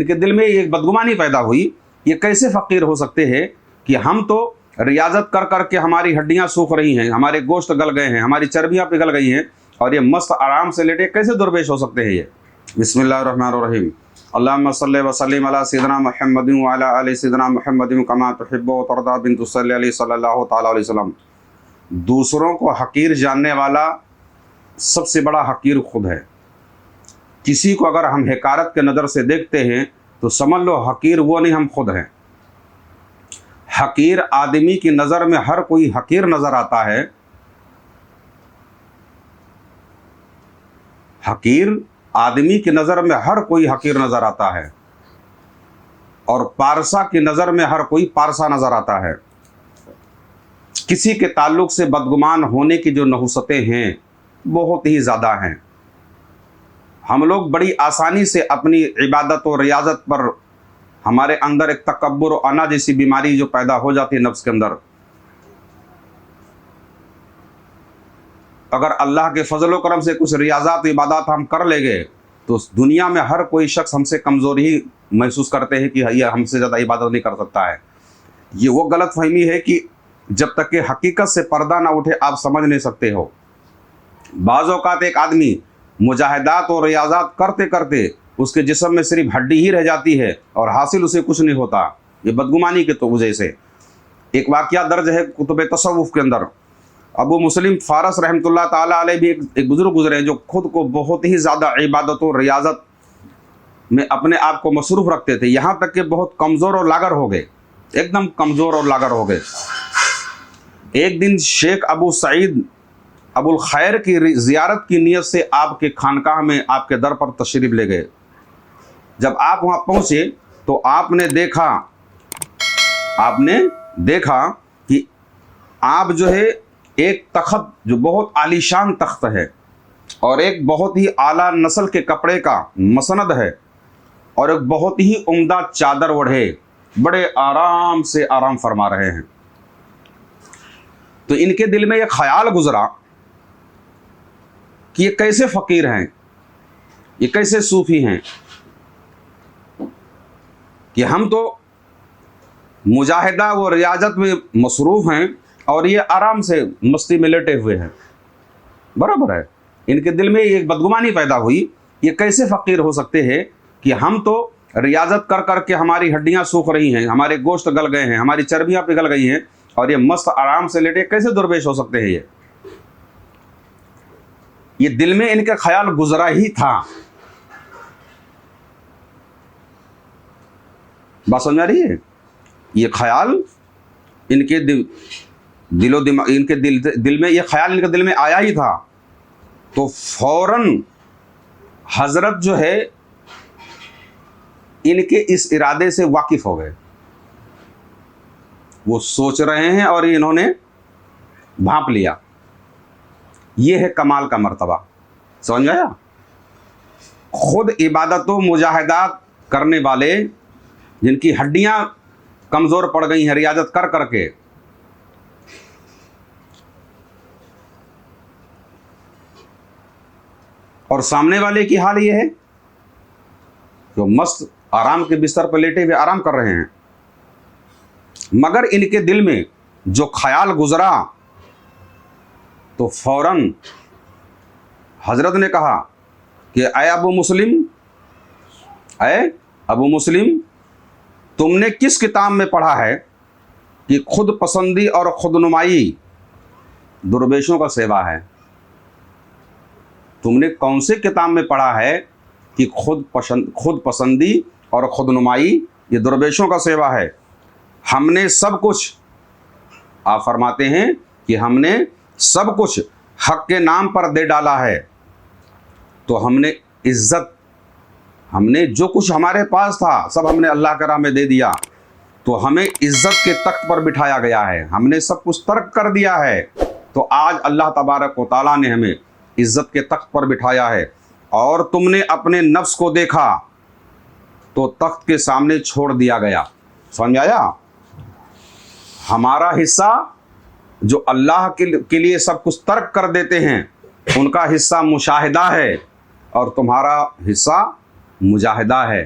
ان کے دل میں ایک بدگمانی پیدا ہوئی، یہ کیسے فقیر ہو سکتے ہیں کہ ہم تو ریاضت کر کر کے ہماری ہڈیاں سوکھ رہی ہیں، ہمارے گوشت گل گئے ہیں، ہماری چربیاں پگھل گئی ہیں، اور یہ مست آرام سے لیٹے، کیسے درویش ہو سکتے ہیں یہ؟ بسم اللہ الرحمن الرحیم۔ اللہم صلی وسلم علی سیدنا محمد وعلی آل سیدنا محمد کما تحب و ترضی بن تصلی علیہ صلی اللہ تعالی علیہ وسلم۔ دوسروں کو حقیر جاننے والا سب سے بڑا حقیر خود ہے۔ کسی کو اگر ہم حقارت کے نظر سے دیکھتے ہیں تو سمجھ لو حقیر وہ نہیں، ہم خود ہیں۔ حقیر آدمی کی نظر میں ہر کوئی حقیر نظر آتا ہے۔ حقیر آدمی کی نظر میں ہر کوئی حقیر نظر آتا ہے، اور پارسا کی نظر میں ہر کوئی پارسا نظر آتا ہے۔ کسی کے تعلق سے بدگمان ہونے کی جو نحوستیں ہیں بہت ہی زیادہ ہیں۔ ہم لوگ بڑی آسانی سے اپنی عبادت و ریاضت پر ہمارے اندر ایک تکبر و انا جیسی بیماری جو پیدا ہو جاتی ہے نفس کے اندر، اگر اللہ کے فضل و کرم سے کچھ ریاضات و عبادات ہم کر لیں گے تو دنیا میں ہر کوئی شخص ہم سے کمزور ہی محسوس کرتے ہیں کہ یہ ہم سے زیادہ عبادت نہیں کر سکتا ہے۔ یہ وہ غلط فہمی ہے کہ جب تک کہ حقیقت سے پردہ نہ اٹھے آپ سمجھ نہیں سکتے ہو۔ بعض اوقات ایک آدمی مجاہدات اور ریاضات کرتے کرتے اس کے جسم میں صرف ہڈی ہی رہ جاتی ہے اور حاصل اسے کچھ نہیں ہوتا، یہ بدگمانی کے وجہ سے۔ ایک واقعہ درج ہے کتب تصوف کے اندر، ابو مسلم فارس رحمۃ اللہ تعالیٰ علیہ بھی ایک بزرگ گزرے ہیں جو خود کو بہت ہی زیادہ عبادت و ریاضت میں اپنے آپ کو مصروف رکھتے تھے، یہاں تک کہ بہت کمزور اور لاغر ہو گئے، ایک دم کمزور اور لاغر ہو گئے۔ ایک دن شیخ ابو سعید ابو الخیر کی زیارت کی نیت سے آپ کے خانقاہ میں آپ کے در پر تشریف لے گئے۔ جب آپ وہاں پہنچے تو آپ نے دیکھا کہ آپ جو ہے ایک تخت جو بہت عالیشان تخت ہے اور ایک بہت ہی اعلیٰ نسل کے کپڑے کا مسند ہے اور ایک بہت ہی عمدہ چادر اوڑھے بڑے آرام سے آرام فرما رہے ہیں۔ تو ان کے دل میں یہ خیال گزرا کہ یہ کیسے فقیر ہیں، یہ کیسے صوفی ہیں کہ ہم تو مجاہدہ و ریاضت میں مصروف ہیں اور یہ آرام سے مستی میں لیٹے ہوئے ہیں۔ برابر ہے، ان کے دل میں ایک بدگمانی پیدا ہوئی، یہ کیسے فقیر ہو سکتے ہیں کہ ہم تو ریاضت کر کر کے ہماری ہڈیاں سوکھ رہی ہیں، ہمارے گوشت گل گئے ہیں، ہماری چربیاں پگھل گئی ہیں، اور یہ مست آرام سے لیٹے، کیسے درویش ہو سکتے ہیں یہ دل میں ان کا خیال گزرا ہی تھا۔ بات سمجھ آ رہی ہے؟ یہ خیال ان کے دل و دماغ، ان کے دل میں یہ خیال ان کے دل میں آیا ہی تھا، تو فوراً حضرت جو ہے ان کے اس ارادے سے واقف ہو گئے۔ وہ سوچ رہے ہیں اور انہوں نے بھانپ لیا۔ یہ ہے کمال کا مرتبہ، سمجھ آیا؟ خود عبادت و مجاہدات کرنے والے جن کی ہڈیاں کمزور پڑ گئی ہیں ریاضت کر کر کے، اور سامنے والے کی حال یہ ہے جو مست آرام کے بستر پر لیٹے ہوئے آرام کر رہے ہیں، مگر ان کے دل میں جو خیال گزرا تو فوراً حضرت نے کہا کہ اے ابو مسلم تم نے کس کتاب میں پڑھا ہے کہ خود پسندی اور خود نمائی درویشوں کا سیوا ہے؟ تم نے کون سے کتاب میں پڑھا ہے کہ خود پسندی اور خود نمائی یہ درویشوں کا سیوا ہے؟ ہم نے سب کچھ، آپ فرماتے ہیں کہ ہم نے سب کچھ حق کے نام پر دے ڈالا ہے، تو ہم نے عزت، ہم نے جو کچھ ہمارے پاس تھا سب ہم نے اللہ کے راہ میں دے دیا، تو ہمیں عزت کے تخت پر بٹھایا گیا ہے، ہم نے سب کچھ ترک کر دیا ہے، تو آج اللہ تبارک و تعالیٰ نے ہمیں عزت کے تخت پر بٹھایا ہے، اور تم نے اپنے نفس کو دیکھا تو تخت کے سامنے چھوڑ دیا گیا۔ سمجھ آیا؟ ہمارا حصہ جو اللہ کے لیے سب کچھ ترک کر دیتے ہیں ان کا حصہ مشاہدہ ہے، اور تمہارا حصہ مجاہدہ ہے۔